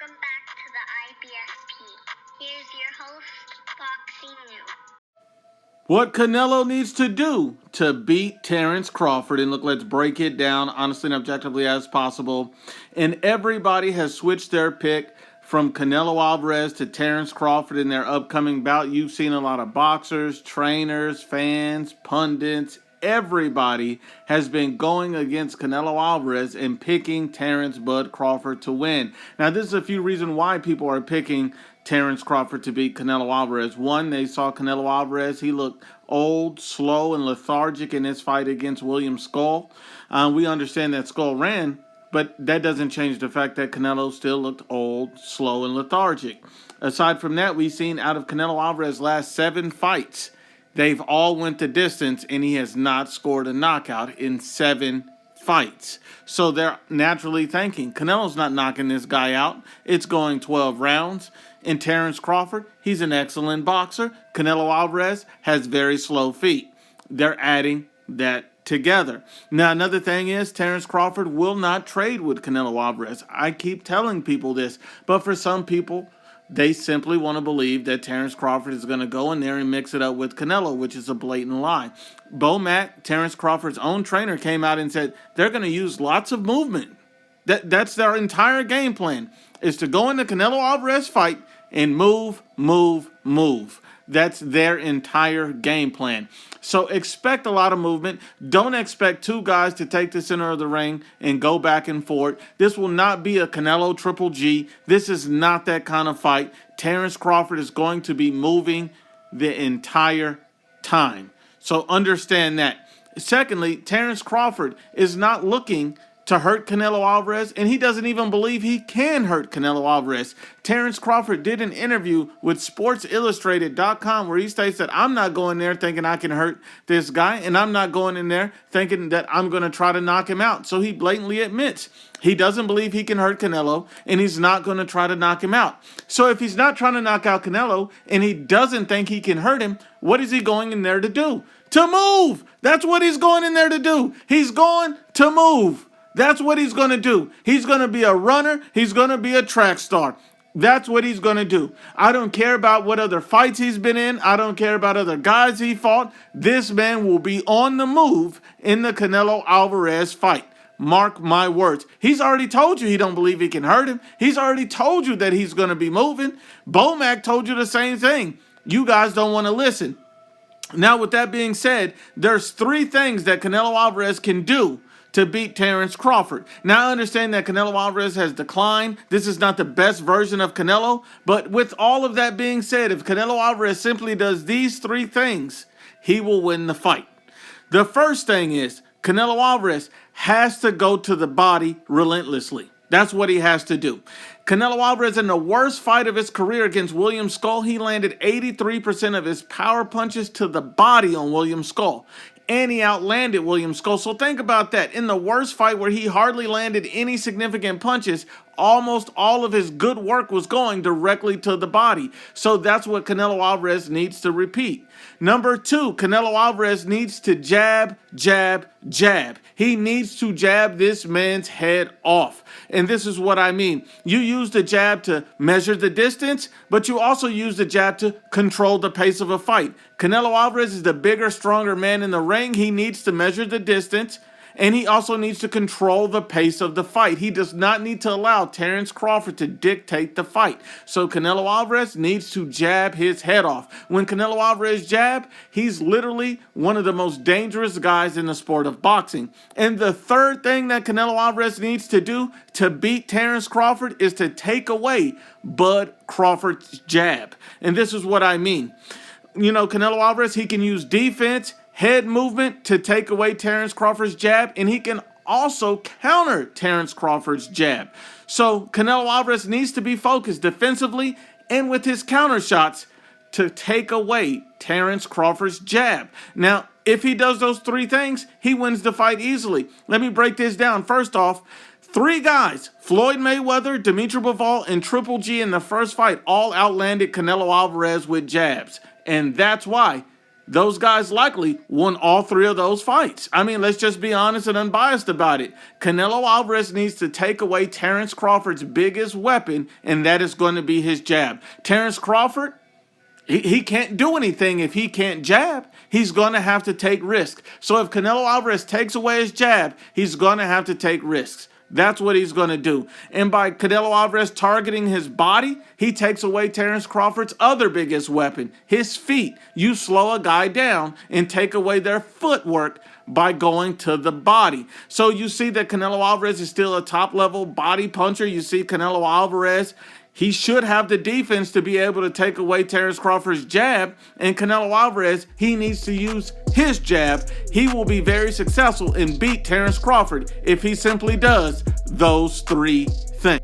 Welcome back to the IBSP. Here's your host, Boxing News. What Canelo needs to do to beat Terence Crawford. And look, let's break it down honestly and objectively as possible. And everybody has switched their pick from Canelo Alvarez to Terence Crawford in their upcoming bout. You've seen a lot of boxers, trainers, fans, pundits. Everybody has been going against Canelo Alvarez and picking Terence Bud Crawford to win. Now, this is a few reasons why people are picking Terence Crawford to beat Canelo Alvarez. One, they saw Canelo Alvarez. He looked old, slow, and lethargic in his fight against William Skull. We understand that Skull ran, but that doesn't change the fact that Canelo still looked old, slow, and lethargic. Aside from that, we've seen out of Canelo Alvarez's last 7 fights, they've all went the distance, and he has not scored a knockout in 7 fights. So they're naturally thinking, Canelo's not knocking this guy out. It's going 12 rounds. And Terence Crawford, he's an excellent boxer. Canelo Alvarez has very slow feet. They're adding that together. Now, another thing is Terence Crawford will not trade with Canelo Alvarez. I keep telling people this, but for some people, they simply want to believe that Terence Crawford is going to go in there and mix it up with Canelo, which is a blatant lie. Bo Mack, Terence Crawford's own trainer, came out and said they're going to use lots of movement. That's their entire game plan, is to go into Canelo Alvarez fight and move. That's their entire game plan. So expect a lot of movement. Don't expect 2 guys to take the center of the ring and go back and forth. This will not be a Canelo Triple G. This is not that kind of fight. Terence Crawford is going to be moving the entire time. So understand that. Secondly, Terence Crawford is not looking to hurt Canelo Alvarez, and he doesn't even believe he can hurt Canelo Alvarez. Terence Crawford did an interview with SportsIllustrated.com where he states that I'm not going there thinking I can hurt this guy, and I'm not going in there thinking that I'm going to try to knock him out. So he blatantly admits he doesn't believe he can hurt Canelo, and he's not going to try to knock him out. So if he's not trying to knock out Canelo, and he doesn't think he can hurt him, what is he going in there to do? To move! That's what he's going in there to do. He's going to move. That's what he's going to do. He's going to be a runner. He's going to be a track star. That's what he's going to do. I don't care about what other fights he's been in. I don't care about other guys he fought. This man will be on the move in the Canelo Alvarez fight. Mark my words. He's already told you he don't believe he can hurt him. He's already told you that he's going to be moving. Bo Mack told you the same thing. You guys don't want to listen. Now, with that being said, there's 3 things that Canelo Alvarez can do to beat Terence Crawford. Now, I understand that Canelo Alvarez has declined. This is not the best version of Canelo. But with all of that being said, if Canelo Alvarez simply does these 3 things, he will win the fight. The first thing is Canelo Alvarez has to go to the body relentlessly. That's what he has to do. Canelo Alvarez, in the worst fight of his career against William Skull, he landed 83% of his power punches to the body on William Skull. And he outlanded William Skull. So think about that. In the worst fight where he hardly landed any significant punches, almost all of his good work was going directly to the body. So that's what Canelo Alvarez needs to repeat. Number 2, Canelo Alvarez needs to jab. He needs to jab this man's head off. And this is what I mean. You use the jab to measure the distance, but you also use the jab to control the pace of a fight. Canelo Alvarez is the bigger, stronger man in the ring. He needs to measure the distance, and he also needs to control the pace of the fight. He does not need to allow Terence Crawford to dictate the fight. So Canelo Alvarez needs to jab his head off. When Canelo Alvarez jab, he's literally one of the most dangerous guys in the sport of boxing. And the third thing that Canelo Alvarez needs to do to beat Terence Crawford is to take away Bud Crawford's jab. And this is what I mean. Canelo Alvarez, he can use defense, head movement to take away Terence Crawford's jab, and he can also counter Terence Crawford's jab. So Canelo Alvarez needs to be focused defensively and with his counter shots to take away Terence Crawford's jab. Now, if he does those 3 things, he wins the fight easily. Let me break this down. First off, 3 guys, Floyd Mayweather, Dimitri Bivol, and Triple G in the first fight all outlanded Canelo Alvarez with jabs. And that's why those guys likely won all three of those fights. I mean, let's just be honest and unbiased about it. Canelo Alvarez needs to take away Terence Crawford's biggest weapon, and that is going to be his jab. Terence Crawford, he can't do anything if he can't jab. He's going to have to take risks. So if Canelo Alvarez takes away his jab, he's going to have to take risks. That's what he's going to do. And by Canelo Alvarez targeting his body, he takes away Terence Crawford's other biggest weapon, his feet. You slow a guy down and take away their footwork by going to the body. So you see that Canelo Alvarez is still a top-level body puncher. You see Canelo Alvarez, he should have the defense to be able to take away Terence Crawford's jab. And Canelo Alvarez, he needs to use his jab. He will be very successful and beat Terence Crawford if he simply does those three things.